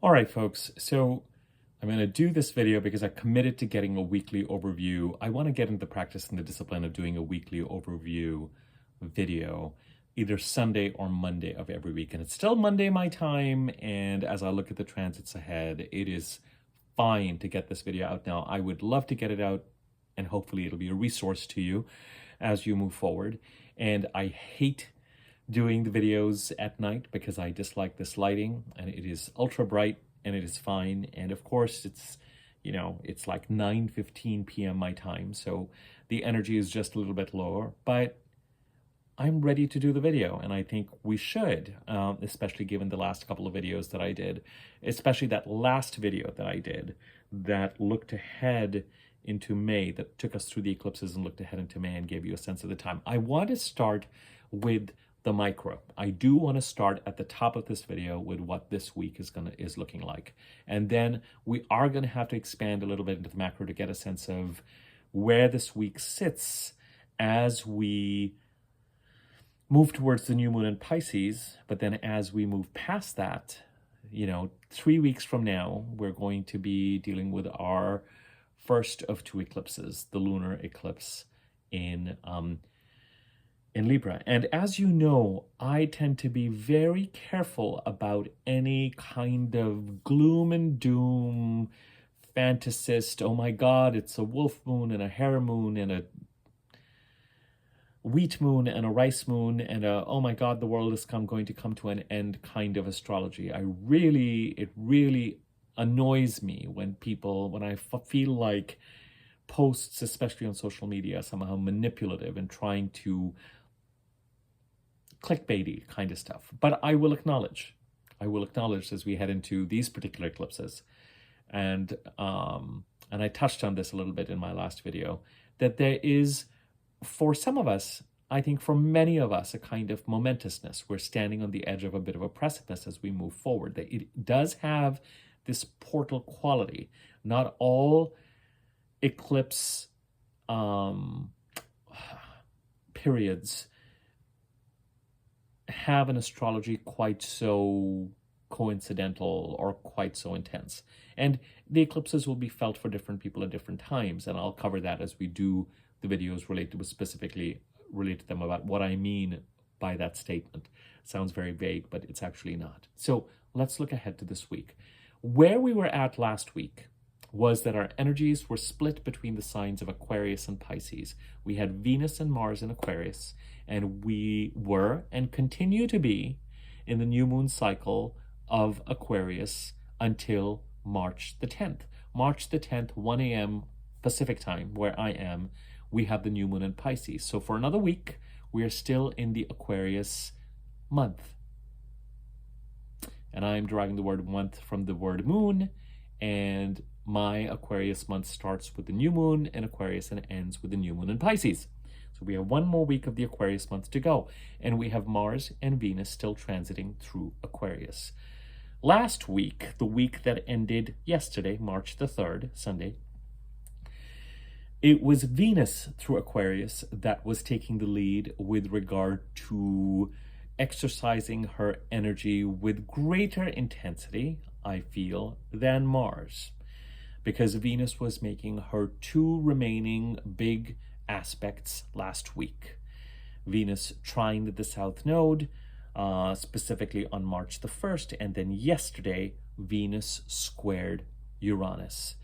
All right, folks, so I'm going to do this video because I committed to getting a weekly overview. I want to get into the practice and the discipline of doing a weekly overview video either Sunday or Monday of every week. And it's still Monday my time, and as I look at the transits ahead, it is fine to get this video out now. I would love to get it out, and hopefully it'll be a resource to you as you move forward. And I hate doing the videos at night because I dislike this lighting, and it is ultra bright and it is fine. And of course it's, it's like 9:15 p.m. my time, so the energy is just a little bit lower, but I'm ready to do the video, and I think we should, especially given the last couple of videos that I did, especially that last video that I did that looked ahead into May, that took us through the eclipses and looked ahead into May and gave you a sense of the time. I want to start with the micro. I do want to start at the top of this video with what this week is looking like. And then we are going to have to expand a little bit into the macro to get a sense of where this week sits as we move towards the new moon in Pisces. But then as we move past that, 3 weeks from now, we're going to be dealing with our first of two eclipses, the lunar eclipse in Libra. And as you know, I tend to be very careful about any kind of gloom and doom, fantasist, oh my God, it's a wolf moon and a hare moon and a wheat moon and a rice moon and a, oh my God, the world is going to come to an end kind of astrology. It really annoys me when I feel like posts, especially on social media, are somehow manipulative and trying to clickbaity kind of stuff. But I will acknowledge as we head into these particular eclipses, and I touched on this a little bit in my last video, that there is, for some of us, I think for many of us, a kind of momentousness. We're standing on the edge of a bit of a precipice as we move forward. That it does have this portal quality. Not all eclipse periods have an astrology quite so coincidental or quite so intense. And the eclipses will be felt for different people at different times, and I'll cover that as we do the videos specifically relate to them about what I mean by that statement. It sounds very vague, but it's actually not. So let's look ahead to this week. Where we were at last week was that our energies were split between the signs of Aquarius and Pisces. We had Venus and Mars in Aquarius, and we were and continue to be in the new moon cycle of Aquarius until March the 10th. March the 10th, 1 a.m. Pacific time, where I am, we have the new moon in Pisces. So for another week, we are still in the Aquarius month. And I'm deriving the word month from the word moon, and my Aquarius month starts with the new moon in Aquarius and ends with the new moon in Pisces. So we have one more week of the Aquarius month to go, and we have Mars and Venus still transiting through Aquarius. Last week, the week that ended yesterday, March the 3rd, Sunday, it was Venus through Aquarius that was taking the lead with regard to exercising her energy with greater intensity, I feel, than Mars, because Venus was making her two remaining big aspects last week. Venus trined the South Node, specifically on March the 1st, and then yesterday, Venus squared Uranus.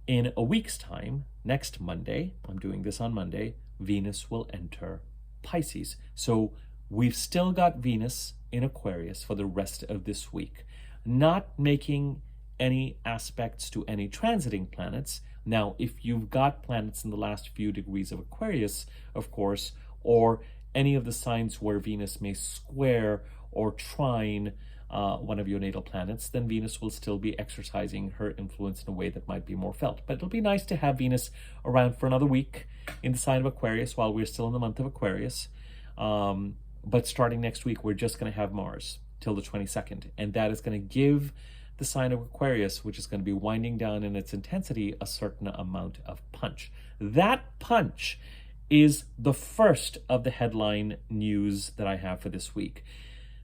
In a week's time, next Monday, I'm doing this on Monday, Venus will enter Pisces. So we've still got Venus in Aquarius for the rest of this week, not making any aspects to any transiting planets. Now, if you've got planets in the last few degrees of Aquarius, of course, or any of the signs where Venus may square or trine one of your natal planets, then Venus will still be exercising her influence in a way that might be more felt. But it'll be nice to have Venus around for another week in the sign of Aquarius while we're still in the month of Aquarius. But starting next week, we're just going to have Mars till the 22nd. And that is going to give the sign of Aquarius, which is going to be winding down in its intensity, a certain amount of punch. That punch is the first of the headline news that I have for this week.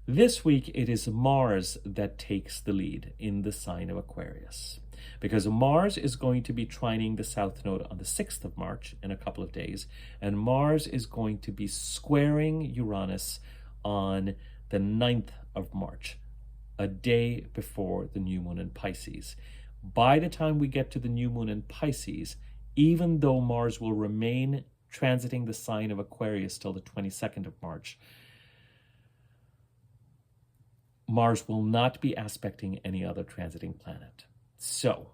This week, it is Mars that takes the lead in the sign of Aquarius, because Mars is going to be trining the South Node on the 6th of March in a couple of days, and Mars is going to be squaring Uranus on the 9th of March, a day before the new moon in Pisces. By the time we get to the new moon in Pisces, even though Mars will remain transiting the sign of Aquarius till the 22nd of March, Mars will not be aspecting any other transiting planet. So,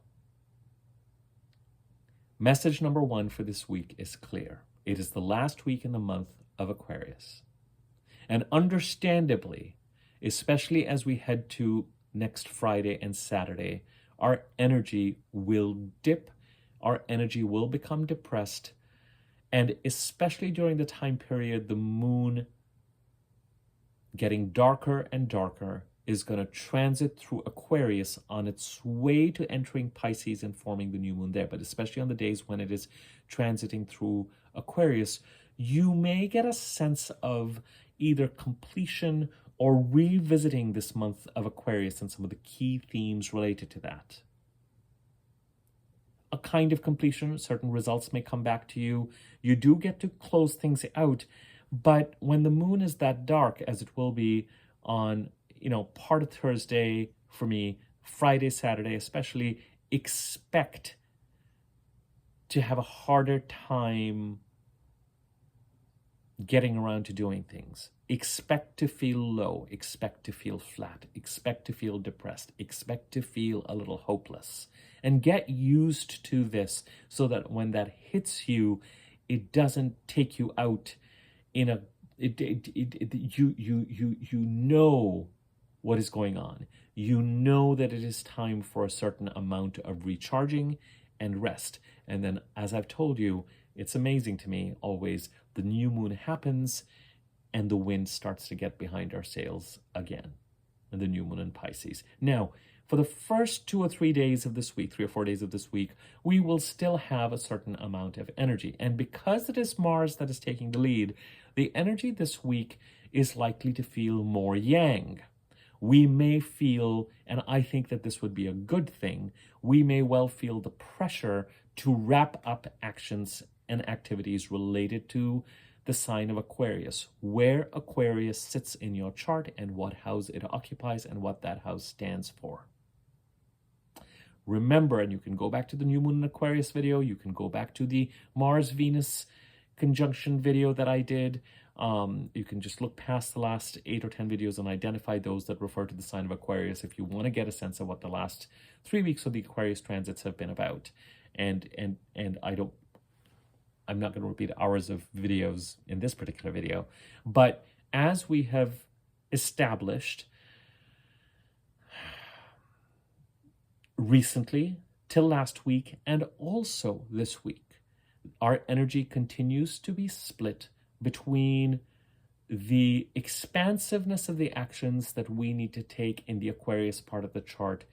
message number one for this week is clear. It is the last week in the month of Aquarius. And understandably, especially as we head to next Friday and Saturday, our energy will dip, our energy will become depressed, and especially during the time period, the moon getting darker and darker is going to transit through Aquarius on its way to entering Pisces and forming the new moon there. But especially on the days when it is transiting through Aquarius, you may get a sense of either completion or revisiting this month of Aquarius and some of the key themes related to that. A kind of completion, certain results may come back to you. You do get to close things out. But when the moon is that dark, as it will be on, part of Thursday for me, Friday, Saturday especially, expect to have a harder time getting around to doing things. Expect to feel low, expect to feel flat, expect to feel depressed, expect to feel a little hopeless. And get used to this so that when that hits you, it doesn't take you out in a you know what is going on. You know that it is time for a certain amount of recharging and rest. And then, as I've told you, it's amazing to me always, the new moon happens and the wind starts to get behind our sails again. And the new moon in Pisces. Now, for the first 2 or 3 days of this week, 3 or 4 days of this week, we will still have a certain amount of energy. And because it is Mars that is taking the lead, the energy this week is likely to feel more yang. We may feel, and I think that this would be a good thing, we may well feel the pressure to wrap up actions and activities related to the sign of Aquarius, where Aquarius sits in your chart and what house it occupies and what that house stands for. Remember, and you can go back to the new moon in Aquarius video, you can go back to the Mars-Venus conjunction video that I did. You can just look past the last 8 or 10 videos and identify those that refer to the sign of Aquarius if you want to get a sense of what the last 3 weeks of the Aquarius transits have been about. And I'm not going to repeat hours of videos in this particular video, but as we have established recently till last week and also this week, our energy continues to be split between the expansiveness of the actions that we need to take in the Aquarius part of the chart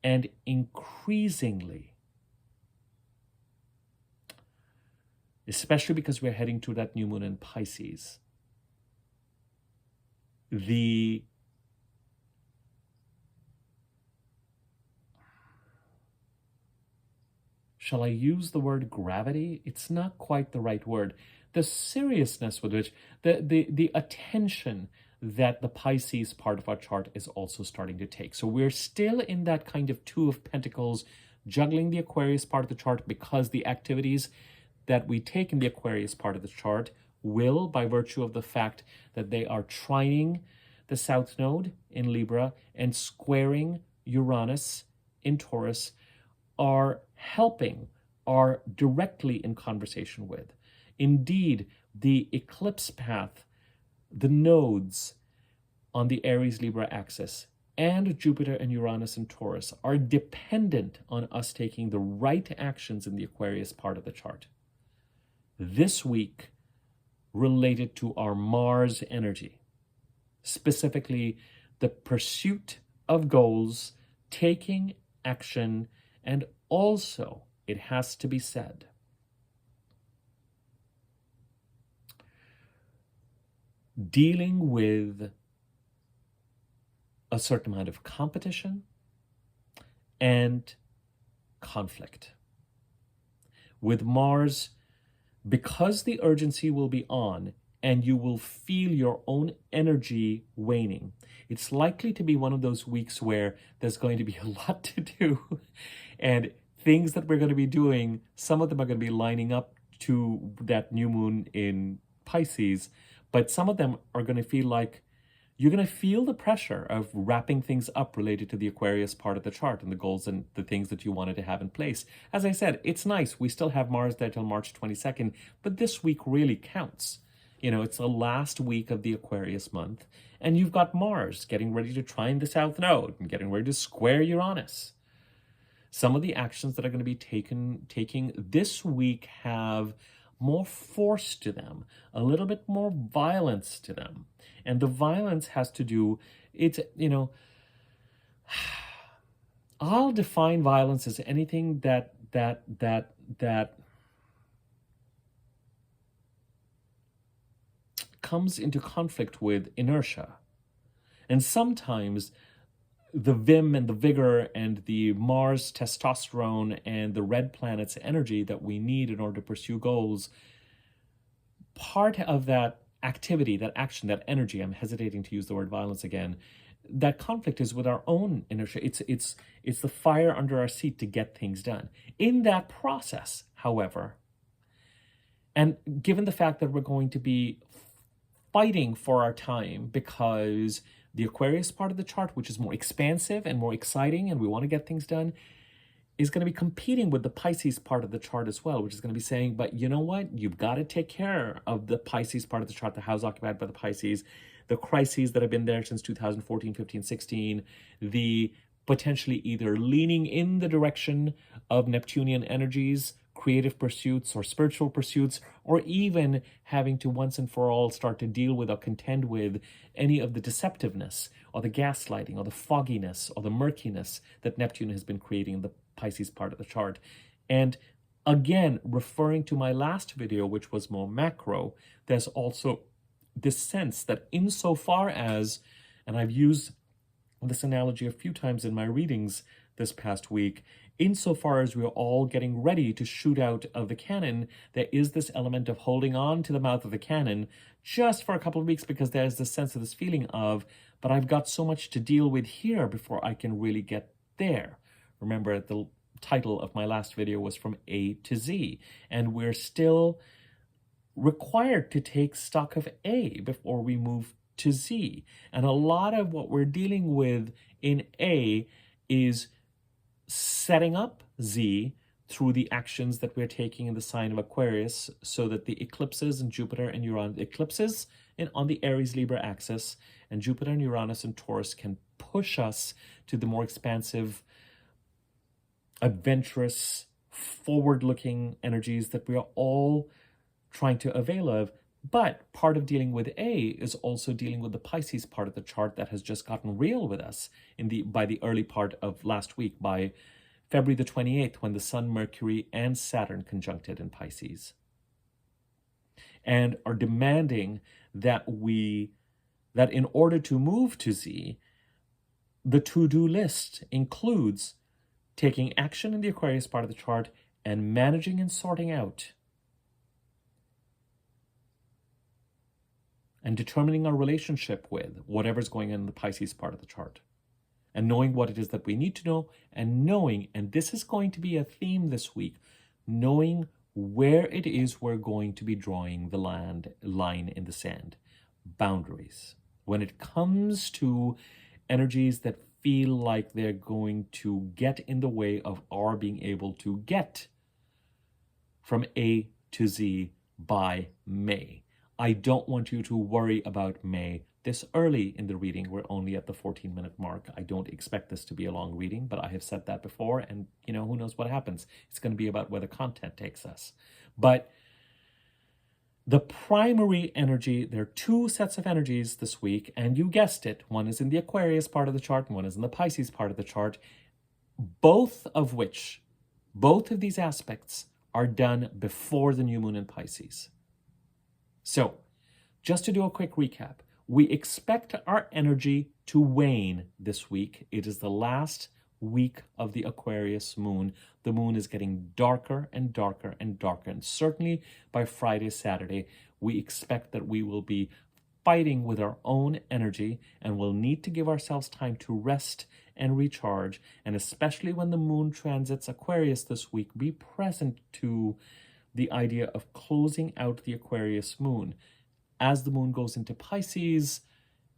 and increasingly, especially because we're heading to that new moon in Pisces, shall I use the word gravity? It's not quite the right word. The seriousness with which, the attention that the Pisces part of our chart is also starting to take. So we're still in that kind of Two of Pentacles, juggling the Aquarius part of the chart because the activities that we take in the Aquarius part of the chart will, by virtue of the fact that they are trining the South Node in Libra and squaring Uranus in Taurus, are helping, are directly in conversation with. Indeed, the eclipse path, the nodes on the Aries-Libra axis, and Jupiter and Uranus and Taurus are dependent on us taking the right actions in the Aquarius part of the chart. This week, related to our Mars energy, specifically the pursuit of goals, taking action, and also, it has to be said, dealing with a certain amount of competition and conflict. With Mars, because the urgency will be on and you will feel your own energy waning, it's likely to be one of those weeks where there's going to be a lot to do, and things that we're going to be doing, some of them are going to be lining up to that new moon in Pisces, but some of them are going to feel like you're going to feel the pressure of wrapping things up related to the Aquarius part of the chart and the goals and the things that you wanted to have in place. As I said, it's nice. We still have Mars there till March 22nd, but this week really counts. You know, it's the last week of the Aquarius month, and you've got Mars getting ready to trine the South Node and getting ready to square Uranus. Some of the actions that are going to be taking this week have more force to them, a little bit more violence to them. And the violence has to do, it's, you know, I'll define violence as anything that comes into conflict with inertia. And sometimes the vim and the vigor and the Mars testosterone and the red planet's energy that we need in order to pursue goals, part of that activity, that action, that energy, I'm hesitating to use the word violence again, that conflict is with our own inertia. It's the fire under our seat to get things done. In that process, however, and given the fact that we're going to be fighting for our time because the Aquarius part of the chart, which is more expansive and more exciting and we want to get things done, is going to be competing with the Pisces part of the chart as well, which is going to be saying, but you know what? You've got to take care of the Pisces part of the chart, the house occupied by the Pisces, the crises that have been there since 2014, 15, 16, the potentially either leaning in the direction of Neptunian energies, creative pursuits or spiritual pursuits, or even having to once and for all start to deal with or contend with any of the deceptiveness or the gaslighting or the fogginess or the murkiness that Neptune has been creating in the Pisces part of the chart. And again, referring to my last video, which was more macro, there's also this sense that insofar as, and I've used this analogy a few times in my readings this past week, insofar as we're all getting ready to shoot out of the cannon, there is this element of holding on to the mouth of the cannon just for a couple of weeks, because there's this sense of this feeling of, but I've got so much to deal with here before I can really get there. Remember, the title of my last video was From A to Z, and we're still required to take stock of A before we move to Z. And a lot of what we're dealing with in A is setting up Z through the actions that we're taking in the sign of Aquarius, so that the eclipses in Jupiter and Uranus, eclipses on the Aries-Libra axis, and Jupiter and Uranus and Taurus can push us to the more expansive, adventurous, forward-looking energies that we are all trying to avail of. But part of dealing with A is also dealing with the Pisces part of the chart that has just gotten real with us by the early part of last week, by February the 28th, when the Sun, Mercury, and Saturn conjuncted in Pisces, and are demanding that in order to move to Z, the to-do list includes taking action in the Aquarius part of the chart and managing and sorting out and determining our relationship with whatever's going on in the Pisces part of the chart, and knowing what it is that we need to know, and knowing, and this is going to be a theme this week, knowing where it is we're going to be drawing the line in the sand, boundaries. When it comes to energies that feel like they're going to get in the way of our being able to get from A to Z by May. I don't want you to worry about May this early in the reading. We're only at the 14-minute mark. I don't expect this to be a long reading, but I have said that before, and who knows what happens. It's going to be about where the content takes us. But the primary energy, there are two sets of energies this week, and you guessed it. One is in the Aquarius part of the chart, and one is in the Pisces part of the chart, both of these aspects are done before the new moon in Pisces. So, just to do a quick recap, we expect our energy to wane this week. It is the last week of the Aquarius moon. The moon is getting darker and darker and darker. And certainly by Friday, Saturday, we expect that we will be fighting with our own energy and will need to give ourselves time to rest and recharge. And especially when the moon transits Aquarius this week, be present to the idea of closing out the Aquarius moon. As the moon goes into Pisces,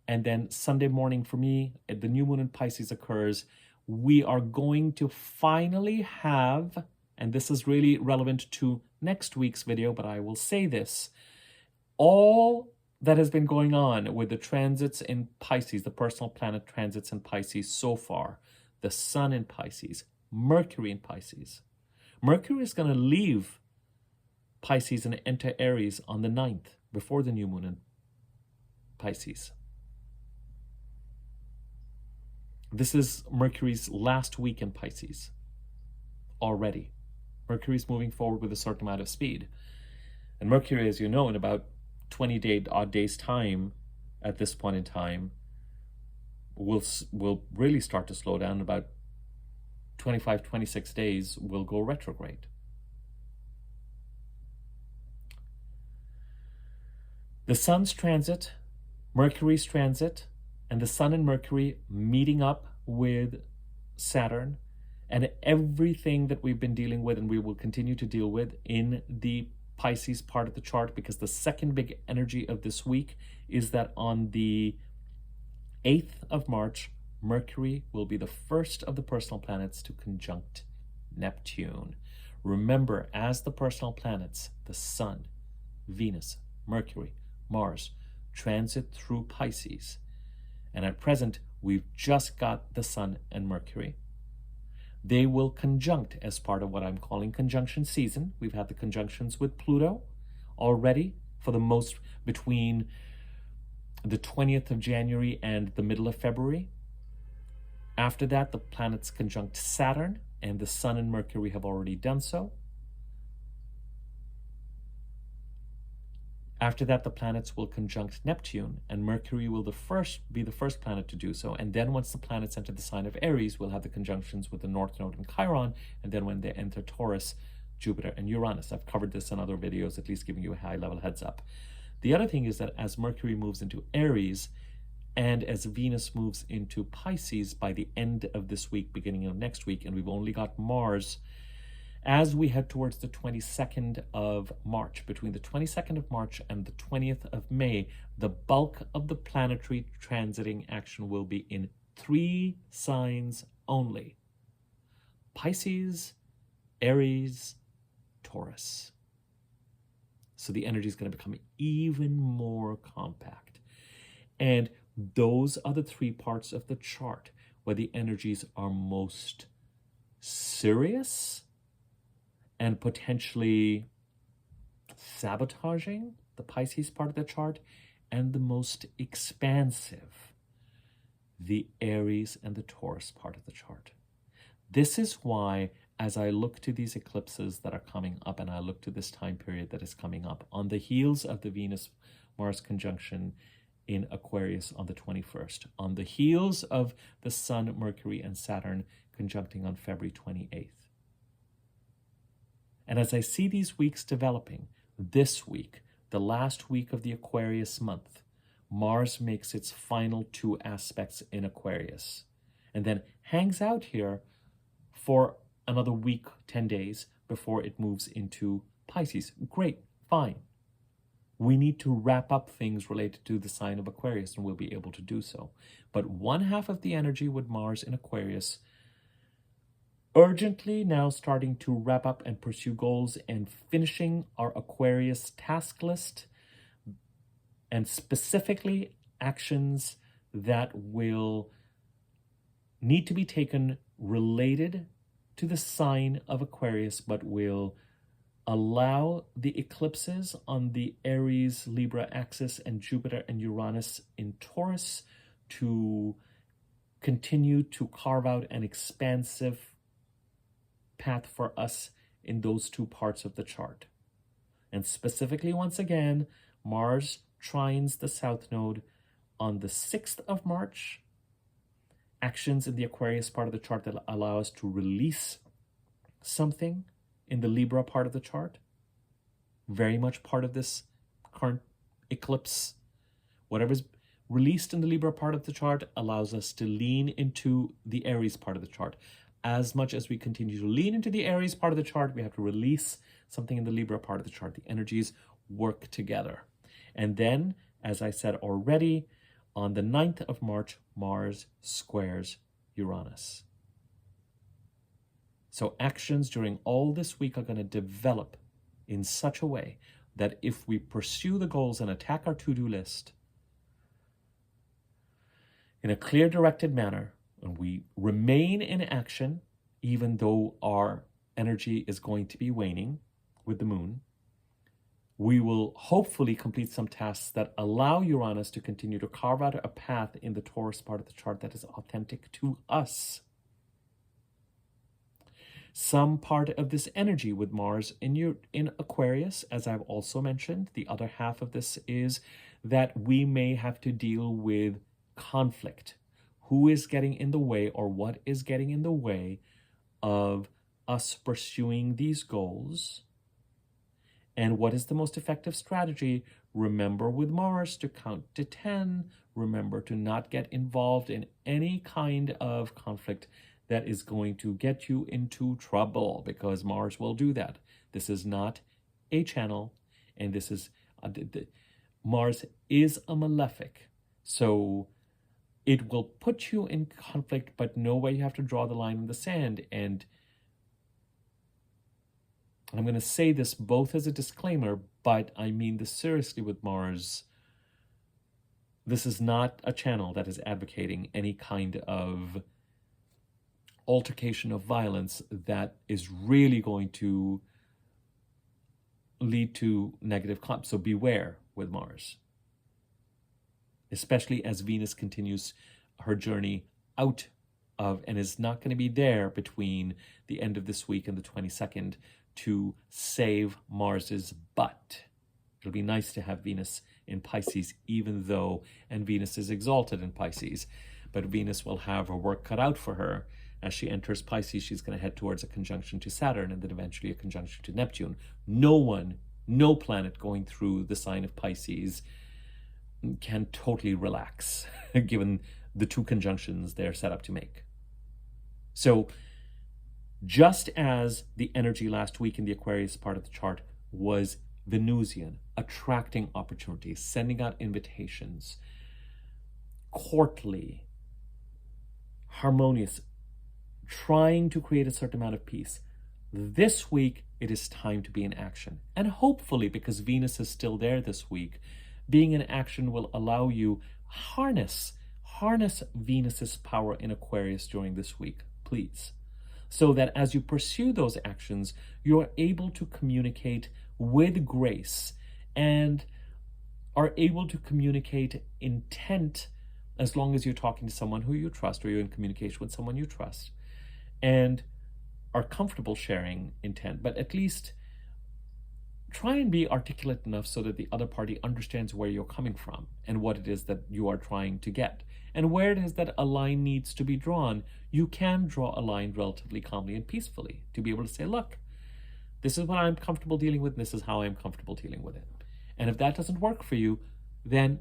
and then Sunday morning for me, the new moon in Pisces occurs, we are going to finally have, and this is really relevant to next week's video, but I will say this, all that has been going on with the transits in Pisces, the personal planet transits in Pisces so far, the sun in Pisces, Mercury in Pisces. Mercury is going to leave Pisces and enter Aries on the 9th, before the new moon in Pisces. This is Mercury's last week in Pisces already. Mercury's moving forward with a certain amount of speed. And Mercury, as you know, in about 20 odd days time, at this point in time, will really start to slow down. About 25, 26 days will go retrograde. The sun's transit, Mercury's transit, and the sun and Mercury meeting up with Saturn, and everything that we've been dealing with and we will continue to deal with in the Pisces part of the chart, because the second big energy of this week is that on the 8th of March, Mercury will be the first of the personal planets to conjunct Neptune. Remember, as the personal planets, the Sun, Venus, Mercury, Mars, transit through Pisces. And at present, we've just got the Sun and Mercury. They will conjunct as part of what I'm calling conjunction season. We've had the conjunctions with Pluto already for the most between the 20th of January and the middle of February. After that, the planets conjunct Saturn, and the Sun and Mercury have already done so. After that, the planets will conjunct Neptune, and Mercury will be the first planet to do so. And then once the planets enter the sign of Aries, we'll have the conjunctions with the North Node and Chiron. And then when they enter Taurus, Jupiter and Uranus. I've covered this in other videos, at least giving you a high-level heads up. The other thing is that as Mercury moves into Aries, and as Venus moves into Pisces by the end of this week, beginning of next week, and we've only got Mars, as we head towards the 22nd of March, between the 22nd of March and the 20th of May, the bulk of the planetary transiting action will be in 3 signs only: Pisces, Aries, Taurus. So the energy is going to become even more compact. And those are the 3 parts of the chart where the energies are most serious and potentially sabotaging, the Pisces part of the chart, and the most expansive, the Aries and the Taurus part of the chart. This is why, as I look to these eclipses that are coming up, and I look to this time period that is coming up, on the heels of the Venus-Mars conjunction in Aquarius on the 21st, on the heels of the Sun, Mercury, and Saturn conjuncting on February 28th. And as I see these weeks developing, this week, the last week of the Aquarius month, Mars makes its final 2 aspects in Aquarius, and then hangs out here for another week, 10 days, before it moves into Pisces. Great, fine. We need to wrap up things related to the sign of Aquarius, and we'll be able to do so. But one half of the energy with Mars in Aquarius urgently now starting to wrap up and pursue goals and finishing our Aquarius task list, and specifically actions that will need to be taken related to the sign of Aquarius, but will allow the eclipses on the Aries-Libra axis and Jupiter and Uranus in Taurus to continue to carve out an expansive path for us in those 2 parts of the chart. And specifically, once again, Mars trines the South Node on the 6th of March, actions in the Aquarius part of the chart that allow us to release something in the Libra part of the chart. Very much part of this current eclipse. Whatever's released in the Libra part of the chart allows us to lean into the Aries part of the chart. As much as we continue to lean into the Aries part of the chart, we have to release something in the Libra part of the chart. The energies work together. And then, as I said already, on the 9th of March, Mars squares Uranus. So actions during all this week are going to develop in such a way that if we pursue the goals and attack our to-do list in a clear, directed manner, and we remain in action, even though our energy is going to be waning with the moon, we will hopefully complete some tasks that allow Uranus to continue to carve out a path in the Taurus part of the chart that is authentic to us. Some part of this energy with Mars in Aquarius, as I've also mentioned, the other half of this is that we may have to deal with conflict. Who is getting in the way, or what is getting in the way of us pursuing these goals? And what is the most effective strategy? Remember with Mars to count to 10. Remember to not get involved in any kind of conflict that is going to get you into trouble, because Mars will do that. This is not a channel, and this is Mars is a malefic. So it will put you in conflict, but know where you have to draw the line in the sand. And I'm going to say this both as a disclaimer, but I mean this seriously with Mars. This is not a channel that is advocating any kind of altercation of violence that is really going to lead to negative So beware with Mars, especially as Venus continues her journey out of, and is not going to be there between the end of this week and the 22nd to save Mars's butt. It'll be nice to have Venus in Pisces, even though, and Venus is exalted in Pisces, but Venus will have her work cut out for her. As she enters Pisces, she's going to head towards a conjunction to Saturn and then eventually a conjunction to Neptune. No planet going through the sign of Pisces can totally relax, given the two conjunctions they're set up to make. So just as the energy last week in the Aquarius part of the chart was Venusian, attracting opportunities, sending out invitations, courtly, harmonious, trying to create a certain amount of peace, this week it is time to be in action. And hopefully, because Venus is still there this week, being in action will allow you harness Venus's power in Aquarius during this week, please. So that as you pursue those actions, you are able to communicate with grace and are able to communicate intent, as long as you're talking to someone who you trust, or you're in communication with someone you trust, and are comfortable sharing intent. But at least try and be articulate enough so that the other party understands where you're coming from and what it is that you are trying to get. And where it is that a line needs to be drawn, you can draw a line relatively calmly and peacefully to be able to say, look, this is what I'm comfortable dealing with, and this is how I'm comfortable dealing with it. And if that doesn't work for you, then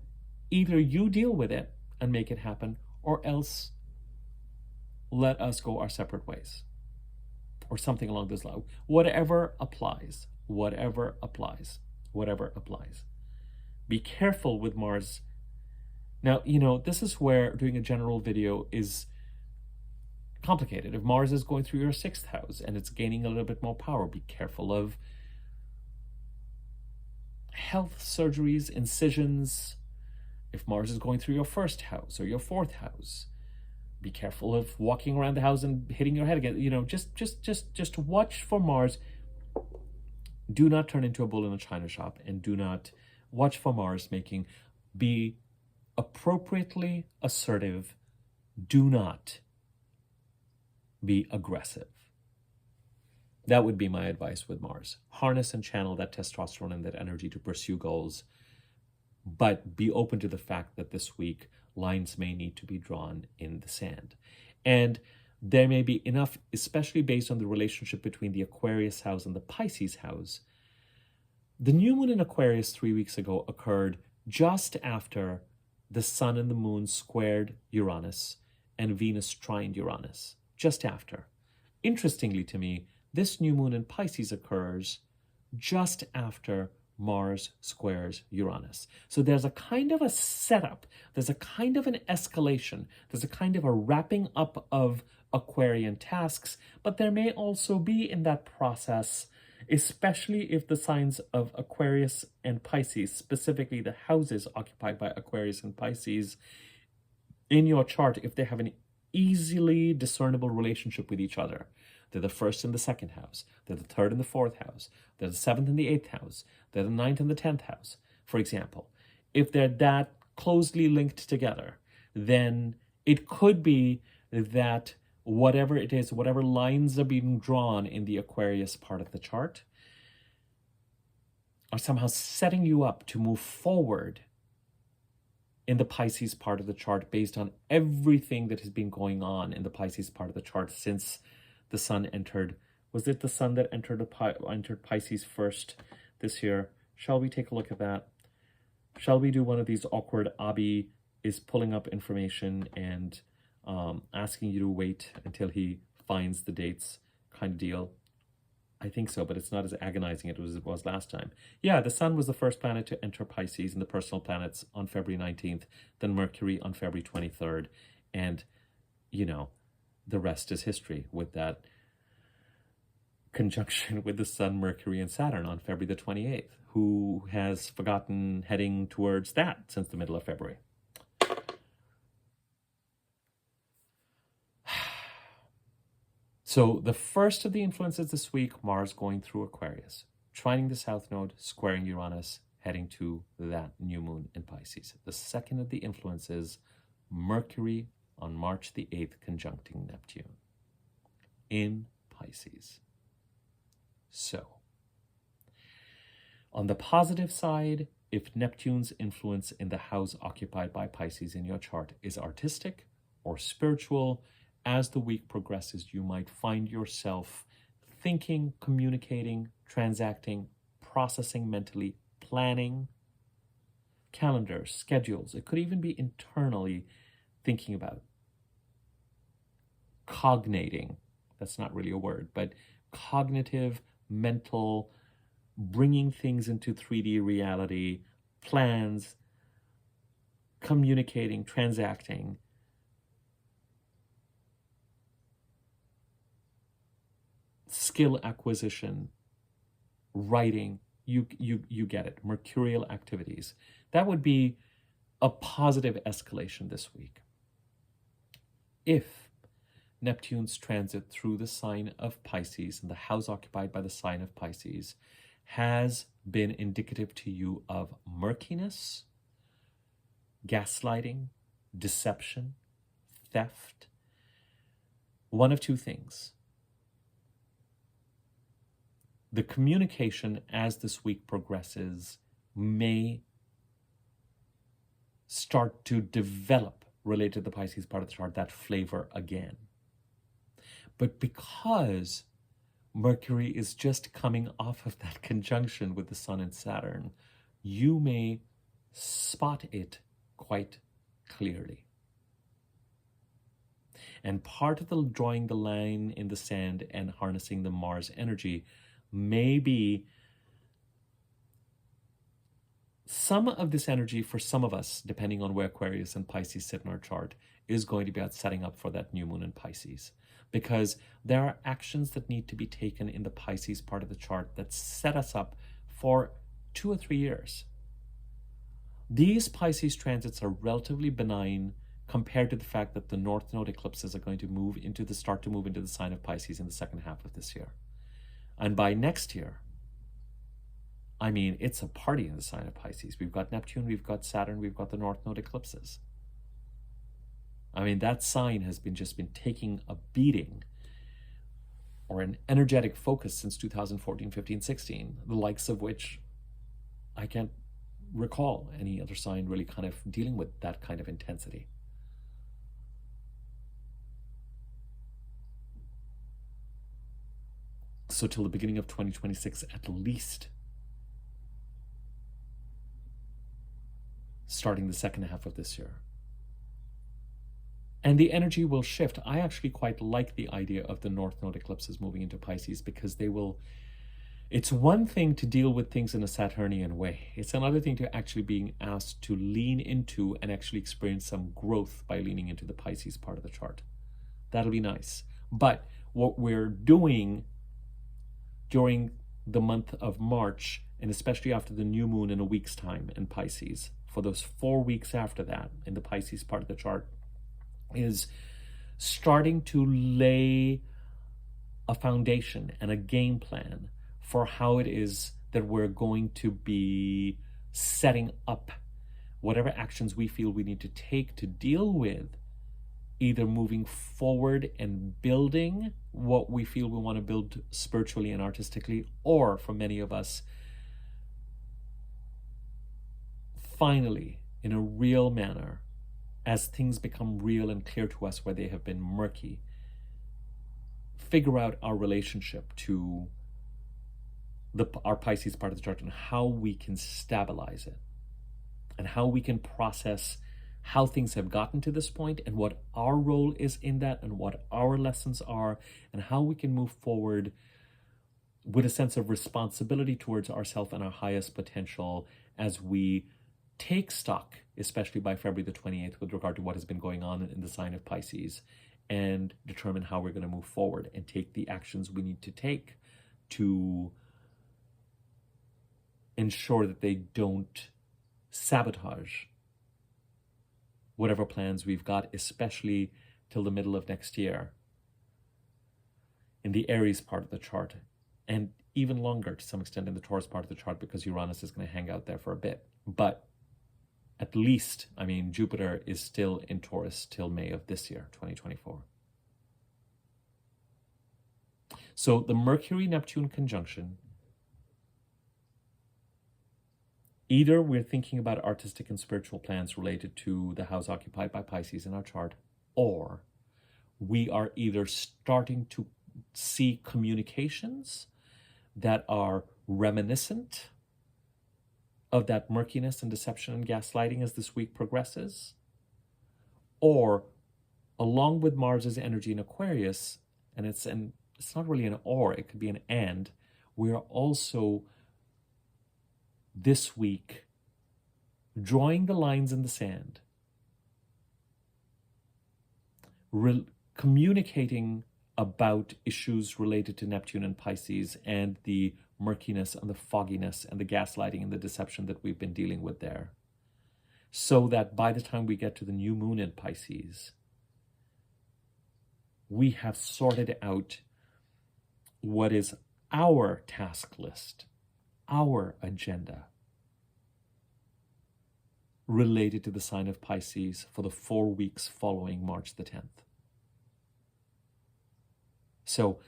either you deal with it and make it happen, or else let us go our separate ways, or something along those lines. Whatever applies. Be careful with Mars. Now, this is where doing a general video is complicated. If Mars is going through your 6th house and it's gaining a little bit more power, be careful of health surgeries, incisions. If Mars is going through your 1st house or your 4th house, be careful of walking around the house and hitting your head again. Just watch for Mars. Do not turn into a bull in a china shop, and do not watch for Mars be appropriately assertive. Do not be aggressive. That would be my advice with Mars. Harness and channel that testosterone and that energy to pursue goals. but be open to the fact that this week lines may need to be drawn in the sand. And there may be enough, especially based on the relationship between the Aquarius house and the Pisces house. The new moon in Aquarius 3 weeks ago occurred just after the sun and the moon squared Uranus and Venus trined Uranus, just after. Interestingly to me, this new moon in Pisces occurs just after Mars squares Uranus. So there's a kind of a setup, there's a kind of an escalation, there's a kind of a wrapping up of Aquarian tasks, but there may also be in that process, especially if the signs of Aquarius and Pisces, specifically the houses occupied by Aquarius and Pisces in your chart, if they have an easily discernible relationship with each other. They're the first and the second house. They're the third and the fourth house. They're the seventh and the eighth house. They're the ninth and the 10th house, for example. If they're that closely linked together, then it could be that whatever it is, whatever lines are being drawn in the Aquarius part of the chart are somehow setting you up to move forward in the Pisces part of the chart based on everything that has been going on in the Pisces part of the chart since the sun entered. Was it the sun that entered Pisces first this year? Shall we take a look at that? Shall we do one of these awkward Abby is pulling up information and asking you to wait until he finds the dates kind of deal? I think so, but it's not as agonizing as it was last time. Yeah, the sun was the first planet to enter Pisces and the personal planets on February 19th, then Mercury on February 23rd. And, you know, the rest is history with that conjunction with the sun, Mercury, and Saturn on February the 28th. Who has forgotten heading towards that since the middle of February? So the first of the influences this week, Mars going through Aquarius, trining the south node, squaring Uranus, heading to that new moon in Pisces. The second of the influences, Mercury on March the 8th, conjuncting Neptune in Pisces. So, on the positive side, if Neptune's influence in the house occupied by Pisces in your chart is artistic or spiritual, as the week progresses, you might find yourself thinking, communicating, transacting, processing mentally, planning, calendars, schedules. It could even be internally thinking about, cognating. That's not really a word, but cognitive, mental, bringing things into 3D reality, plans, communicating, transacting. Skill acquisition, writing, you get it, mercurial activities. That would be a positive escalation this week. If Neptune's transit through the sign of Pisces and the house occupied by the sign of Pisces has been indicative to you of murkiness, gaslighting, deception, theft, one of two things. The communication as this week progresses may start to develop, related to the Pisces part of the chart, that flavor again. But because Mercury is just coming off of that conjunction with the Sun and Saturn, you may spot it quite clearly. And part of the drawing the line in the sand and harnessing the Mars energy may be some of this energy for some of us, depending on where Aquarius and Pisces sit in our chart, is going to be about setting up for that new moon in Pisces. Because there are actions that need to be taken in the Pisces part of the chart that set us up for 2 or 3 years. These Pisces transits are relatively benign compared to the fact that the North Node eclipses are going to start to move into the sign of Pisces in the second half of this year. And by next year, I mean, it's a party in the sign of Pisces. We've got Neptune, we've got Saturn, we've got the North Node eclipses. I mean, that sign has just been taking a beating or an energetic focus since 2014, 15, 16, the likes of which I can't recall any other sign really kind of dealing with that kind of intensity. So till the beginning of 2026 at least, starting the second half of this year. And the energy will shift. I actually quite like the idea of the North Node eclipses moving into Pisces, because they will, it's one thing to deal with things in a Saturnian way. It's another thing to actually being asked to lean into and actually experience some growth by leaning into the Pisces part of the chart. That'll be nice. But what we're doing during the month of March, and especially after the new moon in a week's time in Pisces, for those 4 weeks after that in the Pisces part of the chart, is starting to lay a foundation and a game plan for how it is that we're going to be setting up whatever actions we feel we need to take to deal with either moving forward and building what we feel we want to build spiritually and artistically, or for many of us, finally, in a real manner, as things become real and clear to us where they have been murky, figure out our relationship to our Pisces part of the chart and how we can stabilize it and how we can process how things have gotten to this point and what our role is in that and what our lessons are, and how we can move forward with a sense of responsibility towards ourselves and our highest potential as we take stock, especially by February the 28th, with regard to what has been going on in the sign of Pisces, and determine how we're going to move forward and take the actions we need to take to ensure that they don't sabotage whatever plans we've got, especially till the middle of next year in the Aries part of the chart, and even longer to some extent in the Taurus part of the chart, because Uranus is going to hang out there for a bit. But at least, I mean, Jupiter is still in Taurus till May of this year, 2024. So the Mercury-Neptune conjunction, either we're thinking about artistic and spiritual plans related to the house occupied by Pisces in our chart, or we are either starting to see communications that are reminiscent of that murkiness and deception and gaslighting as this week progresses, or along with Mars's energy in Aquarius, and it's not really an or, it could be an and, we are also this week drawing the lines in the sand, communicating about issues related to Neptune and Pisces and the murkiness and the fogginess and the gaslighting and the deception that we've been dealing with there, so that by the time we get to the new moon in Pisces, we have sorted out what is our task list, our agenda related to the sign of Pisces for the 4 weeks following March the 10th. So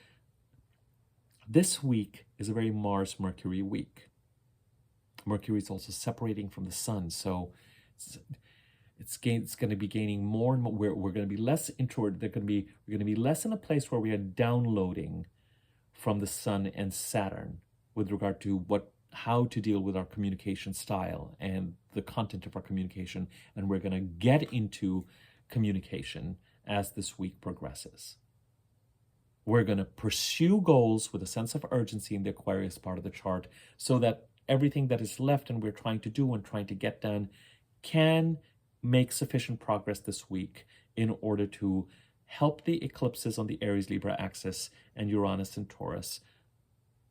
this week is a very Mars-Mercury week. Mercury is also separating from the sun, so it's going to be gaining more and more. We're going to be less introverted. We're going to be less in a place where we are downloading from the sun and Saturn with regard to how to deal with our communication style and the content of our communication, and we're going to get into communication as this week progresses. We're going to pursue goals with a sense of urgency in the Aquarius part of the chart, so that everything that is left and we're trying to do and trying to get done can make sufficient progress this week in order to help the eclipses on the Aries-Libra axis and Uranus and Taurus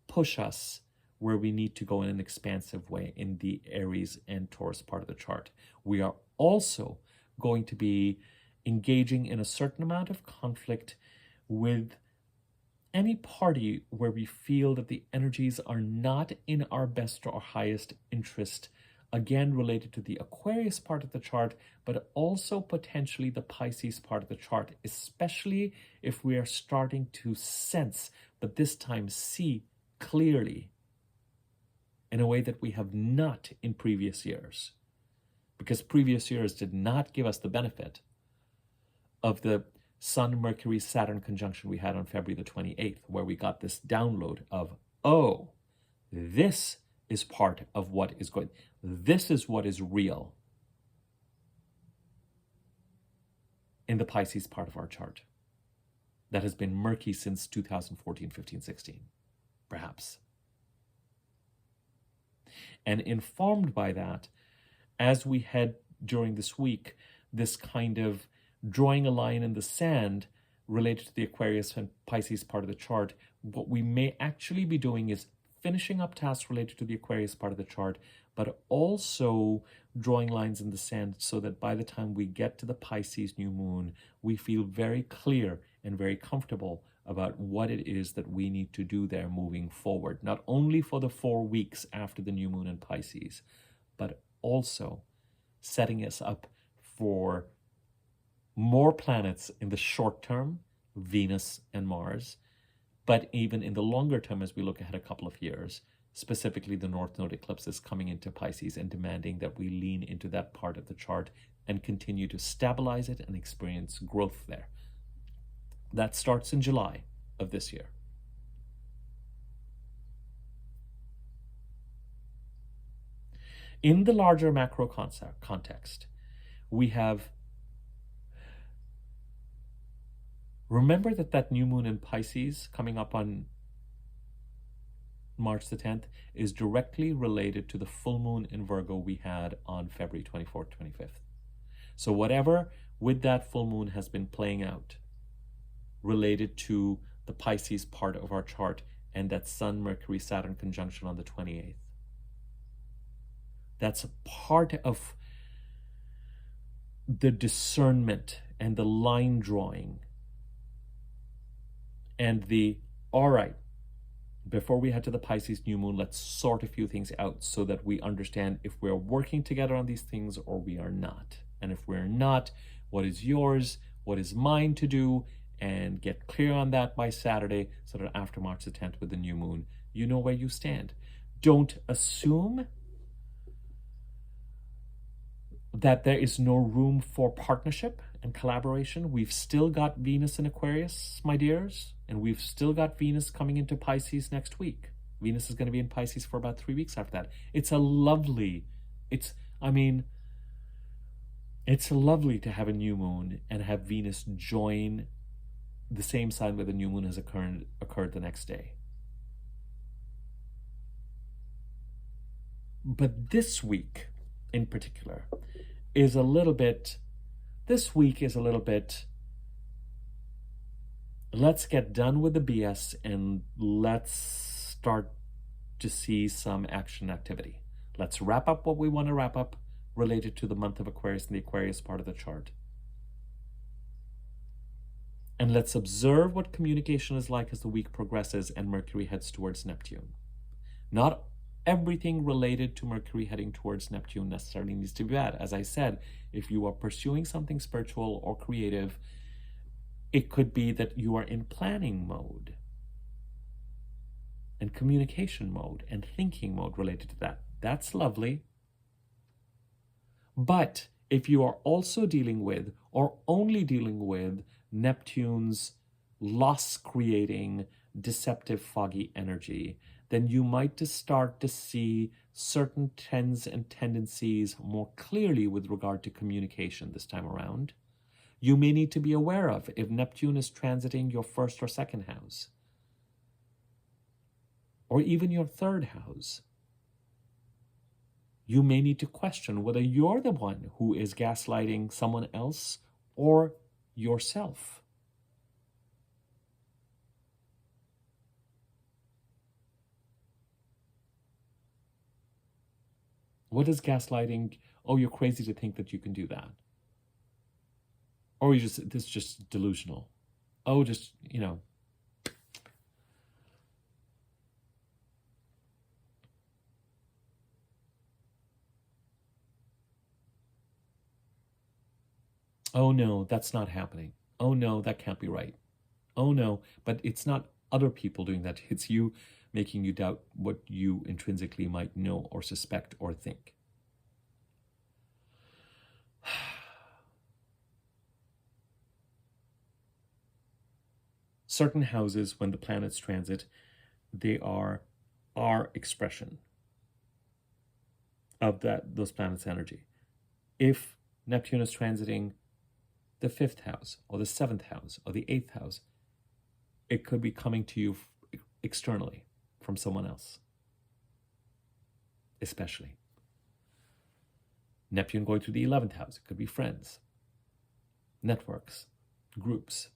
push us where we need to go in an expansive way in the Aries and Taurus part of the chart. We are also going to be engaging in a certain amount of conflict with any party where we feel that the energies are not in our best or highest interest, again related to the Aquarius part of the chart, but also potentially the Pisces part of the chart, especially if we are starting to sense, but this time see clearly, in a way that we have not in previous years. Because previous years did not give us the benefit of the Sun, Mercury, Saturn conjunction we had on February the 28th, where we got this download of, oh, this is part of what is going, this is what is real in the Pisces part of our chart that has been murky since 2014, 15, 16, perhaps. And informed by that, as we head during this week, this kind of drawing a line in the sand related to the Aquarius and Pisces part of the chart, what we may actually be doing is finishing up tasks related to the Aquarius part of the chart, but also drawing lines in the sand so that by the time we get to the Pisces new moon, we feel very clear and very comfortable about what it is that we need to do there moving forward, not only for the 4 weeks after the new moon in Pisces, but also setting us up for more planets in the short term, Venus and Mars, but even in the longer term, as we look ahead a couple of years, specifically the North Node eclipse is coming into Pisces and demanding that we lean into that part of the chart and continue to stabilize it and experience growth there. That starts in July of this year. In the larger macro context, we have, remember that new moon in Pisces coming up on March the 10th is directly related to the full moon in Virgo we had on February 24th, 25th. So whatever with that full moon has been playing out related to the Pisces part of our chart and that Sun, Mercury, Saturn conjunction on the 28th. That's a part of the discernment and the line drawing and the, all right, before we head to the Pisces new moon, let's sort a few things out so that we understand if we're working together on these things or we are not. And if we're not, what is yours, what is mine to do, and get clear on that by Saturday so that after March the 10th with the new moon, you know where you stand. Don't assume that there is no room for partnership and collaboration. We've still got Venus in Aquarius, my dears, and we've still got Venus coming into Pisces next week. Venus is going to be in Pisces for about 3 weeks after that. It's lovely to have a new moon and have Venus join the same sign where the new moon has occurred the next day. But this week in particular is a little bit, let's get done with the BS and let's start to see some action activity. Let's wrap up what we want to wrap up related to the month of Aquarius and the Aquarius part of the chart. And let's observe what communication is like as the week progresses and Mercury heads towards Neptune. Not everything related to Mercury heading towards Neptune necessarily needs to be bad. As I said, if you are pursuing something spiritual or creative, it could be that you are in planning mode and communication mode and thinking mode related to that. That's lovely. But if you are also dealing with or only dealing with Neptune's loss-creating, deceptive, foggy energy, then you might just start to see certain trends and tendencies more clearly with regard to communication this time around. You may need to be aware of if Neptune is transiting your first or second house, or even your third house. You may need to question whether you're the one who is gaslighting someone else or yourself. What is gaslighting? Oh, you're crazy to think that you can do that. Or this is just delusional. Oh, just, oh no, that's not happening. Oh no, that can't be right. Oh no, but it's not other people doing that. It's you making you doubt what you intrinsically might know or suspect or think. Certain houses, when the planets transit, they are our expression of those planets' energy. If Neptune is transiting the 5th house or the 7th house or the 8th house, it could be coming to you externally from someone else, especially. Neptune going through the 11th house, it could be friends, networks, groups.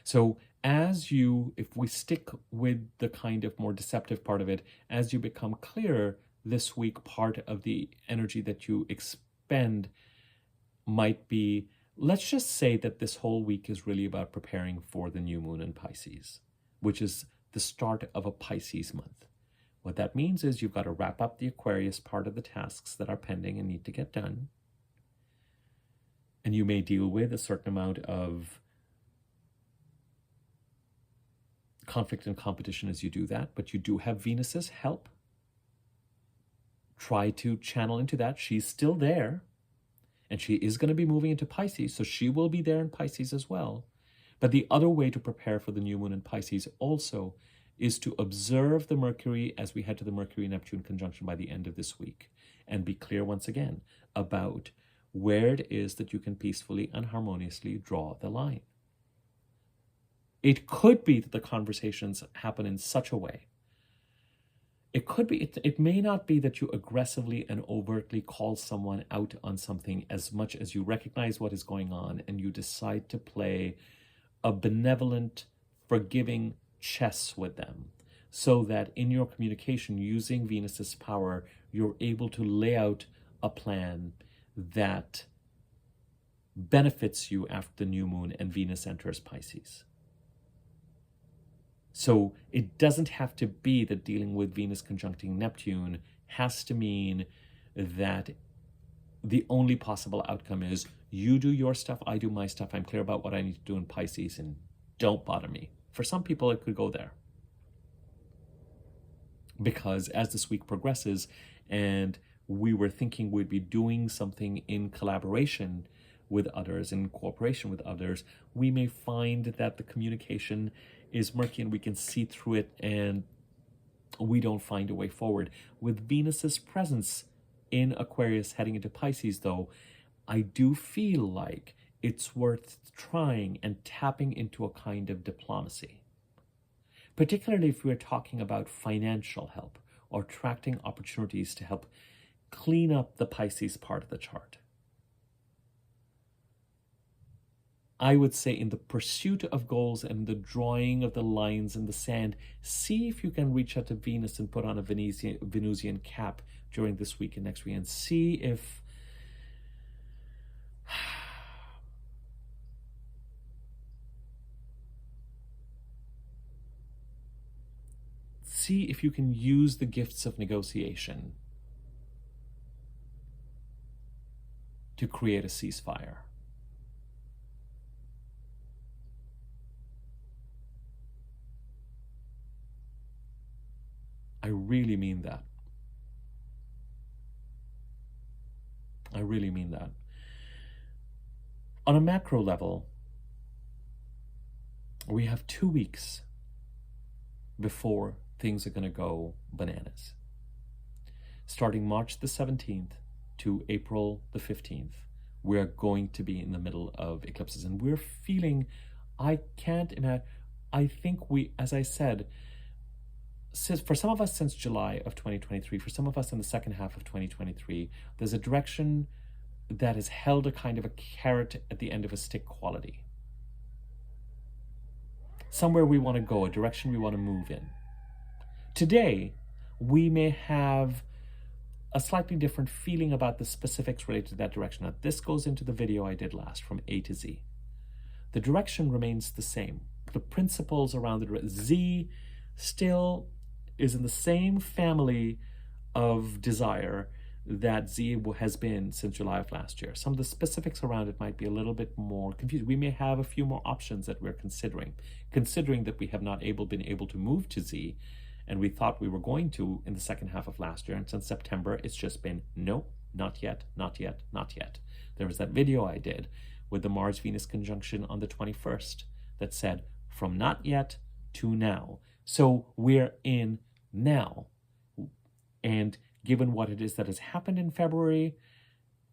So if we stick with the kind of more deceptive part of it, as you become clearer this week, part of the energy that you expend might be, let's just say that this whole week is really about preparing for the new moon in Pisces, which is the start of a Pisces month. What that means is you've got to wrap up the Aquarius part of the tasks that are pending and need to get done. And you may deal with a certain amount of conflict and competition as you do that, but you do have Venus's help. Try to channel into that. She's still there, and she is going to be moving into Pisces, so she will be there in Pisces as well. But the other way to prepare for the new moon in Pisces also is to observe the Mercury as we head to the Mercury-Neptune conjunction by the end of this week, and be clear once again about where it is that you can peacefully and harmoniously draw the line. It could be that the conversations happen in such a way. It could be, it may not be that you aggressively and overtly call someone out on something as much as you recognize what is going on and you decide to play a benevolent, forgiving chess with them, so that in your communication, using Venus's power, you're able to lay out a plan that benefits you after the new moon and Venus enters Pisces. So it doesn't have to be that dealing with Venus conjuncting Neptune has to mean that the only possible outcome is you do your stuff, I do my stuff, I'm clear about what I need to do in Pisces, and don't bother me. For some people, it could go there. Because as this week progresses and we were thinking we'd be doing something in collaboration with others, in cooperation with others, we may find that the communication is murky and we can see through it and we don't find a way forward. With Venus's presence in Aquarius heading into Pisces, though, I do feel like it's worth trying and tapping into a kind of diplomacy. Particularly if we're talking about financial help or attracting opportunities to help clean up the Pisces part of the chart. I would say in the pursuit of goals and the drawing of the lines in the sand, see if you can reach out to Venus and put on a Venusian cap during this week and next week, and see if you can use the gifts of negotiation to create a ceasefire. I really mean that. I really mean that. On a macro level, we have 2 weeks before things are going to go bananas. Starting March the 17th to April the 15th, we're going to be in the middle of eclipses. And we're feeling, I can't imagine, I think we, as I said, for some of us since July of 2023, for some of us in the second half of 2023, there's a direction that has held a kind of a carrot at the end of a stick quality. Somewhere we want to go, a direction we want to move in. Today, we may have a slightly different feeling about the specifics related to that direction. Now, this goes into the video I did last, from A to Z. The direction remains the same. The principles around the Z still is in the same family of desire that Z has been since July of last year. Some of the specifics around it might be a little bit more confused. We may have a few more options that we're considering that we have not been able to move to Z, and we thought we were going to in the second half of last year. And since September, it's just been no, not yet, not yet, not yet. There was that video I did with the Mars-Venus conjunction on the 21st that said from not yet to now. So we're in now. And given what it is that has happened in February,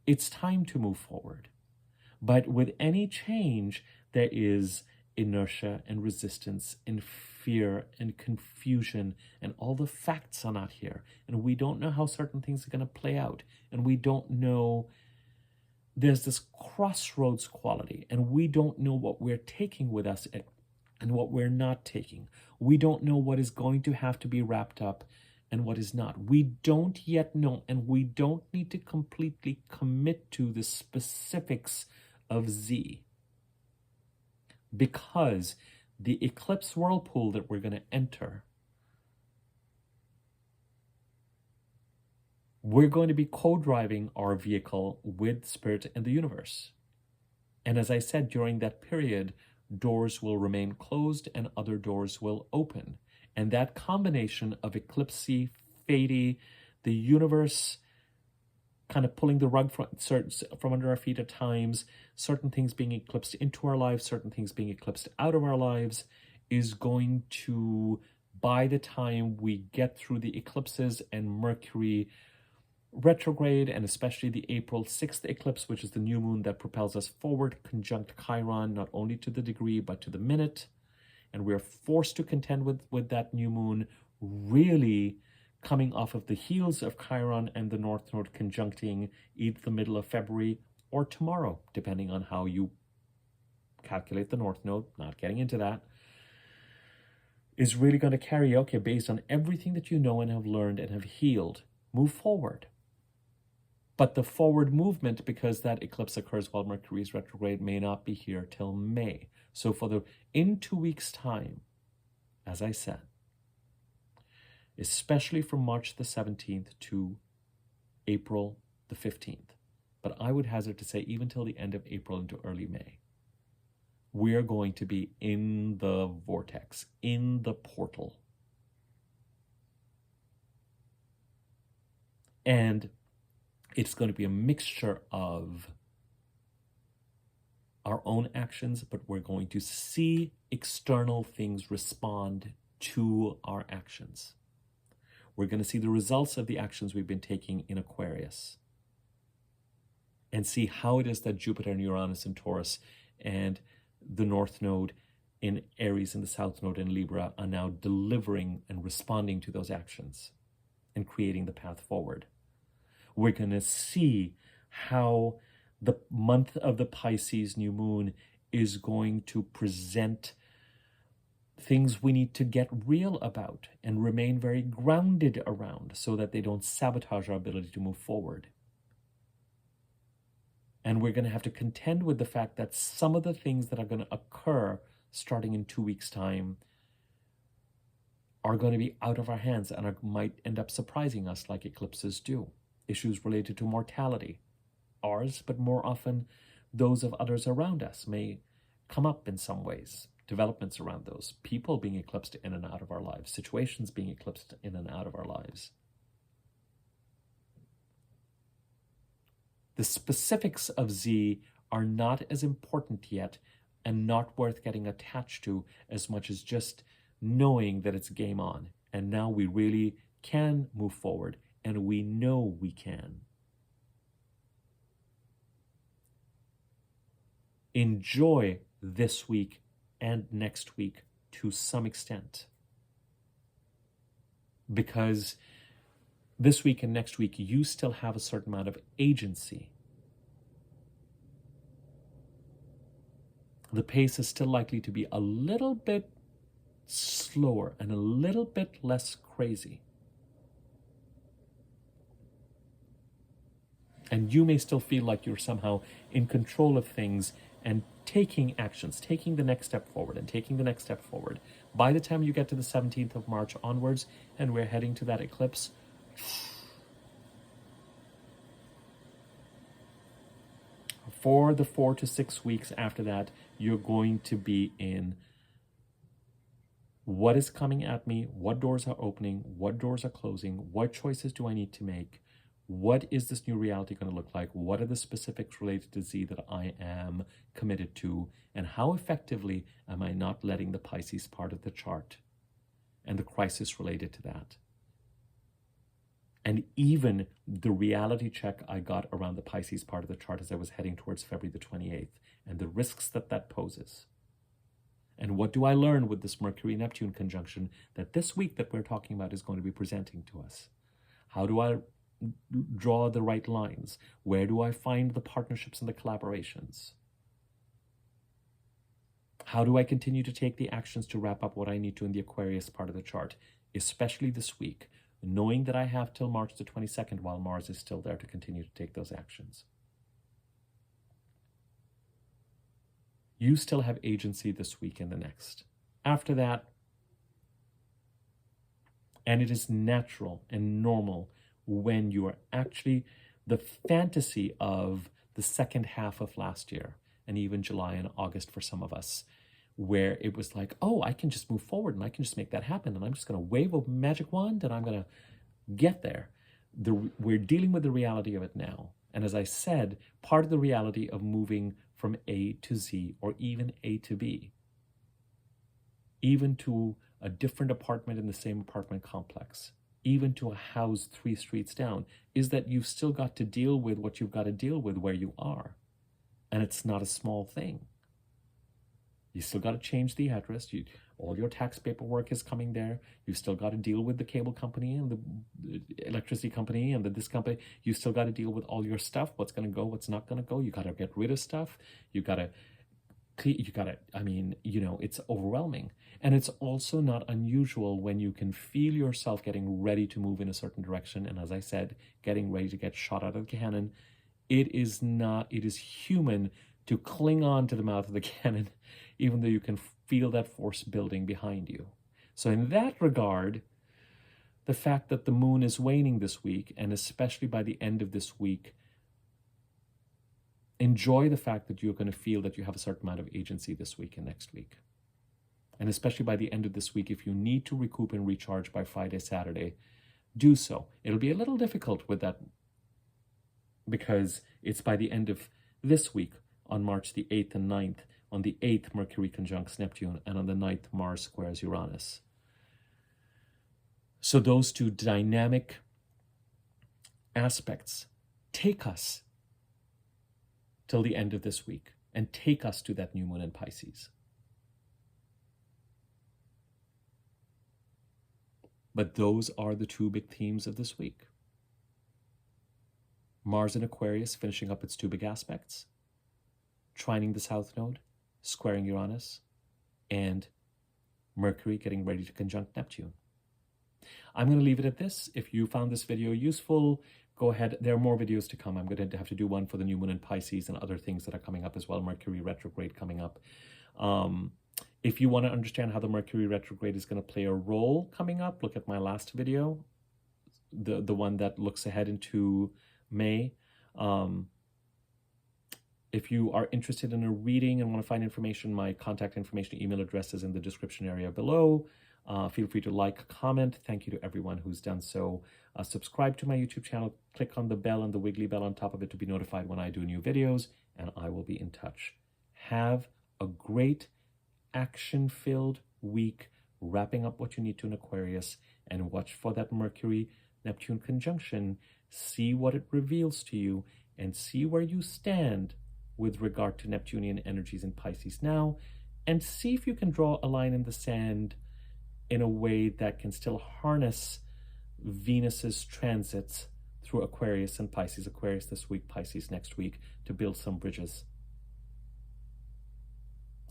it's time to move forward. But with any change, there is inertia and resistance and fear and confusion, and all the facts are not here. And we don't know how certain things are going to play out. And we don't know, there's this crossroads quality, and we don't know what we're taking with us and what we're not taking. We don't know what is going to have to be wrapped up and what is not. We don't yet know, and we don't need to completely commit to the specifics of Z, because the eclipse whirlpool that we're going to enter, we're going to be co-driving our vehicle with Spirit and the universe. And as I said, during that period, doors will remain closed and other doors will open. And that combination of eclipsey, fadey, the universe kind of pulling the rug from under our feet at times, certain things being eclipsed into our lives, certain things being eclipsed out of our lives, is going to, by the time we get through the eclipses and Mercury retrograde, and especially the April 6th eclipse, which is the new moon that propels us forward, conjunct Chiron, not only to the degree, but to the minute. And we're forced to contend with that new moon, really coming off of the heels of Chiron and the North Node conjuncting either the middle of February or tomorrow, depending on how you calculate the North Node, not getting into that, is really going to carry, okay, based on everything that you know and have learned and have healed, move forward. But the forward movement, because that eclipse occurs while Mercury is retrograde, may not be here till May. So in 2 weeks' time, as I said, especially from March the 17th to April the 15th, but I would hazard to say even till the end of April into early May, we are going to be in the vortex, in the portal. And it's going to be a mixture of our own actions, but we're going to see external things respond to our actions. We're going to see the results of the actions we've been taking in Aquarius and see how it is that Jupiter and Uranus in Taurus and the North Node in Aries and the South Node in Libra are now delivering and responding to those actions and creating the path forward. We're going to see how the month of the Pisces new moon is going to present things we need to get real about and remain very grounded around so that they don't sabotage our ability to move forward. And we're going to have to contend with the fact that some of the things that are going to occur starting in 2 weeks' time are going to be out of our hands and might end up surprising us like eclipses do. Issues related to mortality, ours, but more often those of others around us may come up in some ways. Developments around those, people being eclipsed in and out of our lives, situations being eclipsed in and out of our lives. The specifics of Z are not as important yet and not worth getting attached to as much as just knowing that it's game on. And now we really can move forward, and we know we can. Enjoy this week and next week to some extent, because this week and next week you still have a certain amount of agency. The pace is still likely to be a little bit slower and a little bit less crazy. And you may still feel like you're somehow in control of things and taking actions, taking the next step forward and taking the next step forward. By the time you get to the 17th of March onwards and we're heading to that eclipse, For the 4 to 6 weeks after that, you're going to be in what is coming at me, what doors are opening, what doors are closing, what choices do I need to make, what is this new reality going to look like, what are the specifics related to Z that I am committed to, and how effectively am I not letting the Pisces part of the chart and the crisis related to that. And even the reality check I got around the Pisces part of the chart as I was heading towards February the 28th, and the risks that that poses. And what do I learn with this Mercury-Neptune conjunction that this week that we're talking about is going to be presenting to us? How do I draw the right lines? Where do I find the partnerships and the collaborations? How do I continue to take the actions to wrap up what I need to in the Aquarius part of the chart, especially this week, knowing that I have till March the 22nd while Mars is still there to continue to take those actions? You still have agency this week and the next. After that, and it is natural and normal when you are actually the fantasy of the second half of last year, and even July and August for some of us, where it was like, oh, I can just move forward and I can just make that happen, and I'm just going to wave a magic wand and I'm going to get there. We're dealing with the reality of it now. And as I said, part of the reality of moving from A to Z, or even A to B, even to a different apartment in the same apartment complex, even to a house 3 streets down, is that you've still got to deal with what you've got to deal with where you are. And it's not a small thing. You still got to change the address. All your tax paperwork is coming there. You still got to deal with the cable company and the electricity company and this company. You still got to deal with all your stuff. What's going to go, what's not going to go. You got to get rid of stuff. You got to, I mean, it's overwhelming. And it's also not unusual when you can feel yourself getting ready to move in a certain direction. And as I said, getting ready to get shot out of the cannon. It is human to cling on to the mouth of the cannon, even though you can feel that force building behind you. So in that regard, the fact that the moon is waning this week, and especially by the end of this week, enjoy the fact that you're going to feel that you have a certain amount of agency this week and next week. And especially by the end of this week, if you need to recoup and recharge by Friday, Saturday, do so. It'll be a little difficult with that because it's by the end of this week, on March the 8th and 9th, on the 8th, Mercury conjuncts Neptune, and on the 9th, Mars squares Uranus. So those two dynamic aspects take us till the end of this week and take us to that new moon in Pisces. But those are the two big themes of this week. Mars in Aquarius finishing up its two big aspects, trining the South Node, squaring Uranus, and Mercury getting ready to conjunct Neptune. I'm going to leave it at this. If you found this video useful, go ahead. There are more videos to come. I'm going to have to do one for the new moon in Pisces and other things that are coming up as well. Mercury retrograde coming up. If you want to understand how the Mercury retrograde is going to play a role coming up, look at my last video, the one that looks ahead into May. If you are interested in a reading and want to find information, my contact information, email address is in the description area below. Feel free to like, comment. Thank you to everyone who's done so. Subscribe to my YouTube channel. Click on the bell and the wiggly bell on top of it to be notified when I do new videos, and I will be in touch. Have a great action-filled week, wrapping up what you need to in Aquarius, and watch for that Mercury-Neptune conjunction. See what it reveals to you, and see where you stand with regard to Neptunian energies in Pisces now, and see if you can draw a line in the sand in a way that can still harness Venus's transits through Aquarius and Pisces. Aquarius this week, Pisces next week, to build some bridges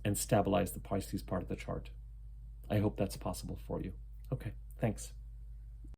and stabilize the Pisces part of the chart. I hope that's possible for you. Okay, thanks.